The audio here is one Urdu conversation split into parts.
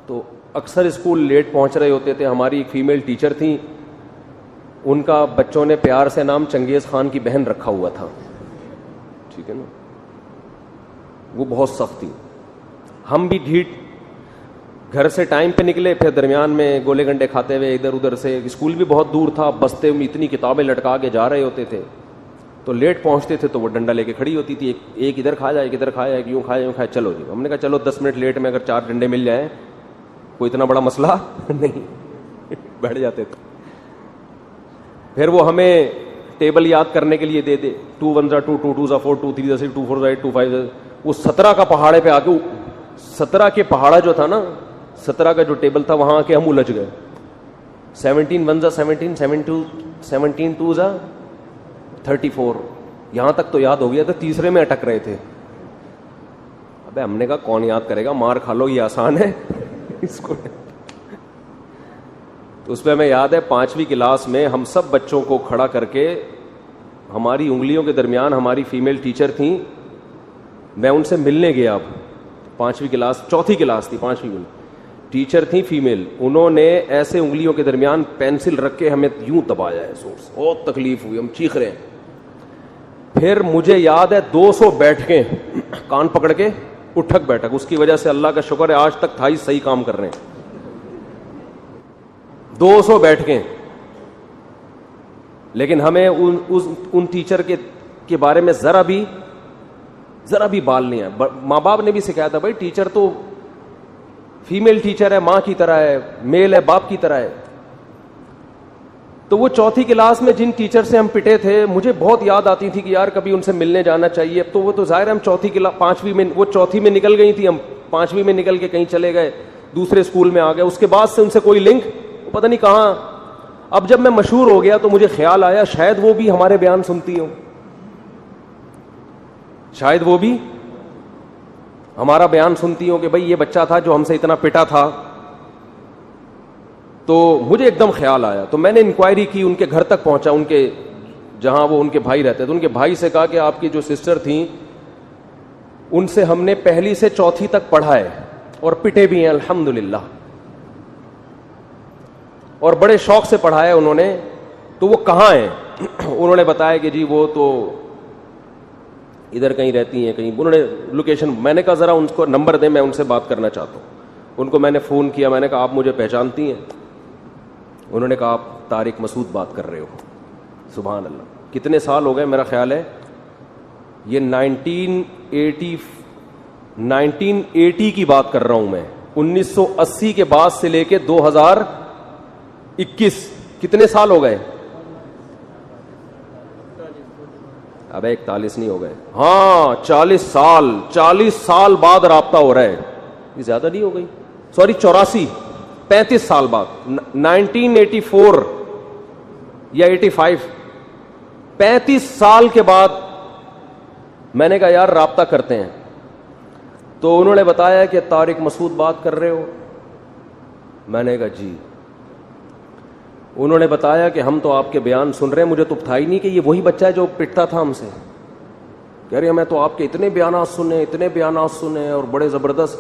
تو اکثر اسکول لیٹ پہنچ رہے ہوتے تھے. ہماری ایک فیمیل ٹیچر تھیں, ان کا بچوں نے پیار سے نام چنگیز خان کی بہن رکھا ہوا تھا, ٹھیک ہے نا. وہ بہت سخت تھی. ہم بھی ڈھیٹ, گھر سے ٹائم پہ نکلے, پھر درمیان میں گولے گنڈے کھاتے ہوئے ادھر ادھر سے, اسکول بھی بہت دور تھا, بستے میں اتنی کتابیں لٹکا کے جا رہے ہوتے تھے, تو لیٹ پہنچتے تھے تو وہ ڈنڈا لے کے کھڑی ہوتی تھی, ایک ادھر کھا جائے, ایک ادھر کھایا, ایک یوں کھایا, یوں کھایا, چلو جی. ہم نے کہا چلو 10 منٹ لیٹ میں اگر 4 ڈنڈے مل جائیں کوئی اتنا بڑا مسئلہ نہیں, بیٹھ جاتے تھے. پھر وہ ہمیں ٹیبل یاد کرنے کے لیے دے دے, 2 1 2 2 2 4 2 3 6 2 4 8 2 5. وہ 17 کا پہاڑے پہ آ کے, 17 کے پہاڑا جو تھا نا, 17 کا جو ٹیبل تھا وہاں آ کے ہم الجھ گئے. 17 1 17 17 2 34. یہاں تک تو یاد ہو گیا, تو تیسرے میں اٹک رہے تھے. ابے ہم نے کہا کون یاد کرے گا, مار کھا لو, یہ آسان ہے اس کو. تو اس پہ ہمیں یاد ہے 5ویں کلاس میں ہم سب بچوں کو کھڑا کر کے, ہماری انگلیوں کے درمیان ہماری فیمیل ٹیچر تھیں, میں ان سے ملنے گیا. اب 5ویں کلاس, 4تھی کلاس تھی, 5ویں میں ٹیچر تھیں فیمیل, انہوں نے ایسے انگلیوں کے درمیان پینسل رکھ کے ہمیں یوں دبایا ہے, بہت تکلیف ہوئی, ہم چیخ رہے ہیں. پھر مجھے یاد ہے 200 بیٹھ کے کان پکڑ کے اٹھک بیٹھک, اس کی وجہ سے اللہ کا شکر ہے آج تک 28 صحیح کام کر رہے ہیں. 200 بیٹھ کے. لیکن ہمیں ان ٹیچر کے بارے میں ذرا بھی بال نہیں ہے. ماں باپ نے بھی سکھایا تھا بھائی ٹیچر تو فیمیل ٹیچر ہے, ماں کی طرح ہے, میل ہے باپ کی طرح ہے. تو وہ 4تھی کلاس میں جن ٹیچر سے ہم پٹے تھے, مجھے بہت یاد آتی تھی کہ یار کبھی ان سے ملنے جانا چاہیے. اب تو وہ تو ظاہر ہے ہم 4تھی کلاس 5ویں میں, وہ 4تھی میں نکل گئی تھی, ہم 5ویں میں نکل کے کہیں چلے گئے, دوسرے اسکول میں آ گئے. اس کے بعد سے ان سے کوئی لنک پتہ نہیں کہاں. اب جب میں مشہور ہو گیا تو مجھے خیال آیا شاید وہ بھی ہمارے بیان سنتی ہوں, شاید وہ بھی ہمارا بیان سنتی ہوں کہ بھائی یہ بچہ تھا جو ہم سے اتنا پٹا تھا. تو مجھے ایک دم خیال آیا, تو میں نے انکوائری کی, ان کے گھر تک پہنچا, ان کے جہاں وہ ان کے بھائی رہتے تھے. ان کے بھائی سے کہا کہ آپ کی جو سسٹر تھیں ان سے ہم نے 1 سے 4 تک پڑھا ہے اور پٹے بھی ہیں الحمدللہ, اور بڑے شوق سے پڑھایا انہوں نے. تو وہ کہاں ہیں؟ انہوں نے بتایا کہ جی وہ تو ادھر کہیں رہتی ہیں کہیں. انہوں نے لوکیشن, میں نے کہا ذرا ان کو نمبر دیں, میں ان سے بات کرنا چاہتا ہوں. ان کو میں نے فون کیا, میں نے کہا آپ مجھے پہچانتی ہیں؟ انہوں نے کہا آپ طارق مسعود بات کر رہے ہو. سبحان اللہ, کتنے سال ہو گئے, میرا خیال ہے یہ 1980 کی بات کر رہا ہوں میں, 1980 کے بعد سے لے کے 2021, کتنے سال ہو گئے؟ ابے 41 نہیں ہو گئے, ہاں 40 سال بعد رابطہ ہو رہا ہے. یہ زیادہ نہیں ہو گئی, سوری 35 سال بعد, 1984 یا 85, 35 سال کے بعد میں نے کہا یار رابطہ کرتے ہیں. تو انہوں نے بتایا کہ طارق مسعود بات کر رہے ہو. میں نے کہا جی. انہوں نے بتایا کہ ہم تو آپ کے بیان سن رہے ہیں, مجھے تو تھا ہی نہیں کہ یہ وہی بچہ ہے جو پٹتا تھا ہم سے. کہہ رہے ہیں میں تو آپ کے اتنے بیانات سنے اور بڑے زبردست.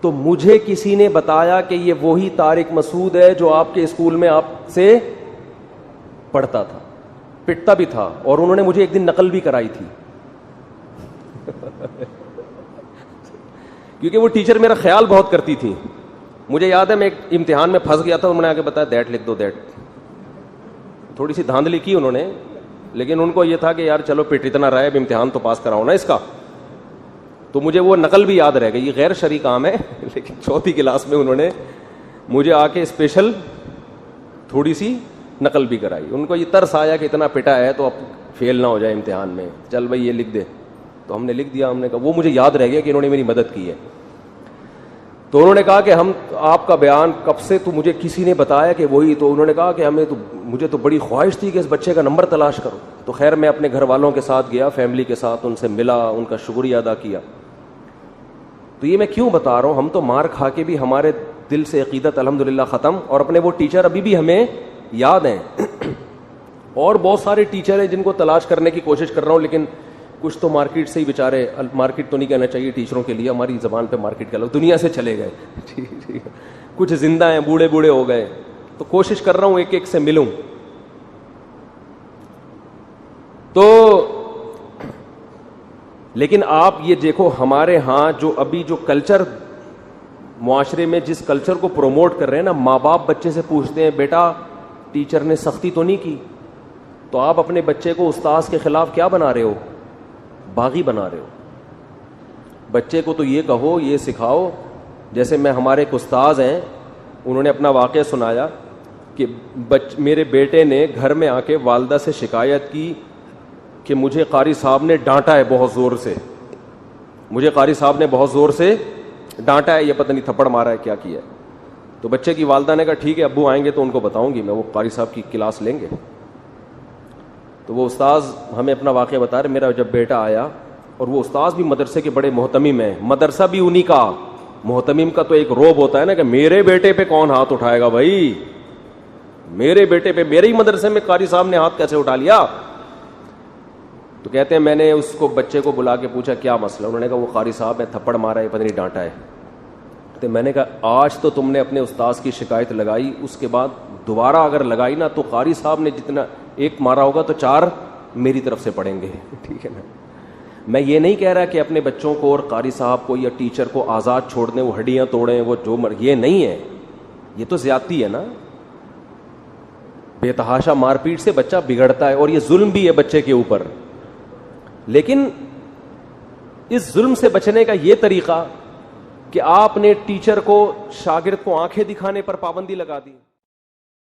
تو مجھے کسی نے بتایا کہ یہ وہی طارق مسعود ہے جو آپ کے اسکول میں آپ سے پڑھتا تھا, پٹتا بھی تھا, اور انہوں نے مجھے ایک دن نقل بھی کرائی تھی. کیونکہ وہ ٹیچر میرا خیال بہت کرتی تھی. مجھے یاد ہے میں ایک امتحان میں پھنس گیا تھا, انہوں نے آ کے بتایا دیٹ لکھ دو, دیٹ. تھوڑی سی دھاندلی کی انہوں نے, لیکن ان کو یہ تھا کہ یار چلو پٹ اتنا رہا ہے, اب امتحان تو پاس کراؤ نا اس کا. تو مجھے وہ نقل بھی یاد رہ گئی. یہ غیر شرعی کام ہے, لیکن 4تھی کلاس میں انہوں نے مجھے آ کے اسپیشل تھوڑی سی نقل بھی کرائی. ان کو یہ ترس آیا کہ اتنا پٹا ہے تو اب فیل نہ ہو جائے امتحان میں, چل بھائی یہ لکھ دے. تو ہم نے لکھ دیا. ہم نے کہا, وہ مجھے یاد رہ گیا کہ انہوں نے میری مدد کی ہے. تو انہوں نے کہا کہ ہم آپ کا بیان کب سے, تو مجھے کسی نے بتایا کہ وہی. تو انہوں نے کہا کہ مجھے تو بڑی خواہش تھی کہ اس بچے کا نمبر تلاش کرو. تو خیر میں اپنے گھر والوں کے ساتھ گیا, فیملی کے ساتھ, ان سے ملا, ان کا شکریہ ادا کیا. تو یہ میں کیوں بتا رہا ہوں, ہم تو مار کھا کے بھی ہمارے دل سے عقیدت الحمدللہ ختم, اور اپنے وہ ٹیچر ابھی بھی ہمیں یاد ہیں. اور بہت سارے ٹیچر ہیں جن کو تلاش کرنے کی کوشش کر رہا ہوں, لیکن کچھ تو مارکیٹ سے ہی بیچارے, مارکیٹ تو نہیں کہنا چاہیے ٹیچروں کے لیے, ہماری زبان پہ مارکیٹ کہہ لو, دنیا سے چلے گئے. ٹھیک ہے, کچھ زندہ ہیں, بوڑھے بوڑھے ہو گئے. تو کوشش کر رہا ہوں ایک ایک سے ملوں. تو لیکن آپ یہ دیکھو ہمارے ہاں جو ابھی جو کلچر معاشرے میں جس کلچر کو پروموٹ کر رہے ہیں نا, ماں باپ بچے سے پوچھتے ہیں بیٹا ٹیچر نے سختی تو نہیں کی, تو آپ اپنے بچے کو استاذ کے خلاف کیا بنا رہے ہو, باغی بنا رہے ہو. بچے کو تو یہ کہو, یہ سکھاؤ, جیسے میں ہمارے ایک استاذ ہیں, انہوں نے اپنا واقعہ سنایا کہ میرے بیٹے نے گھر میں آ کے والدہ سے شکایت کی کہ مجھے قاری صاحب نے ڈانٹا ہے بہت زور سے, مجھے قاری صاحب نے بہت زور سے ڈانٹا ہے, یہ پتہ نہیں تھپڑ مارا ہے کیا کیا ہے. تو بچے کی والدہ نے کہا ٹھیک ہے ابو آئیں گے تو ان کو بتاؤں گی میں, وہ قاری صاحب کی کلاس لیں گے. تو وہ استاذ ہمیں اپنا واقعہ بتا رہے, میرا جب بیٹا آیا, اور وہ استاذ بھی مدرسے کے بڑے محتمم ہیں, مدرسہ بھی انہی کا, محتمم کا تو ایک روب ہوتا ہے نا کہ میرے بیٹے پہ کون ہاتھ اٹھائے گا بھائی, میرے بیٹے پہ, میرے ہی مدرسے میں قاری صاحب نے ہاتھ کیسے اٹھا لیا. تو کہتے ہیں میں نے اس کو بچے کو بلا کے پوچھا کیا مسئلہ, انہوں نے کہا وہ قاری صاحب نے تھپڑ مارا ہے, پتہ نہیں ڈانٹا ہے. تو میں نے کہا آج تو تم نے اپنے استاذ کی شکایت لگائی, اس کے بعد دوبارہ اگر لگائی نا تو قاری صاحب نے جتنا ایک مارا ہوگا تو 4 میری طرف سے پڑیں گے. ٹھیک ہے نا. میں یہ نہیں کہہ رہا کہ اپنے بچوں کو اور قاری صاحب کو یا ٹیچر کو آزاد چھوڑ دیں, وہ ہڈیاں توڑیں, وہ جو یہ نہیں ہے, یہ تو زیادتی ہے نا. بے تحاشا مار پیٹ سے بچہ بگڑتا ہے اور یہ ظلم بھی ہے بچے کے اوپر. لیکن اس ظلم سے بچنے کا یہ طریقہ کہ آپ نے ٹیچر کو, شاگرد کو آنکھیں دکھانے پر پابندی لگا دی.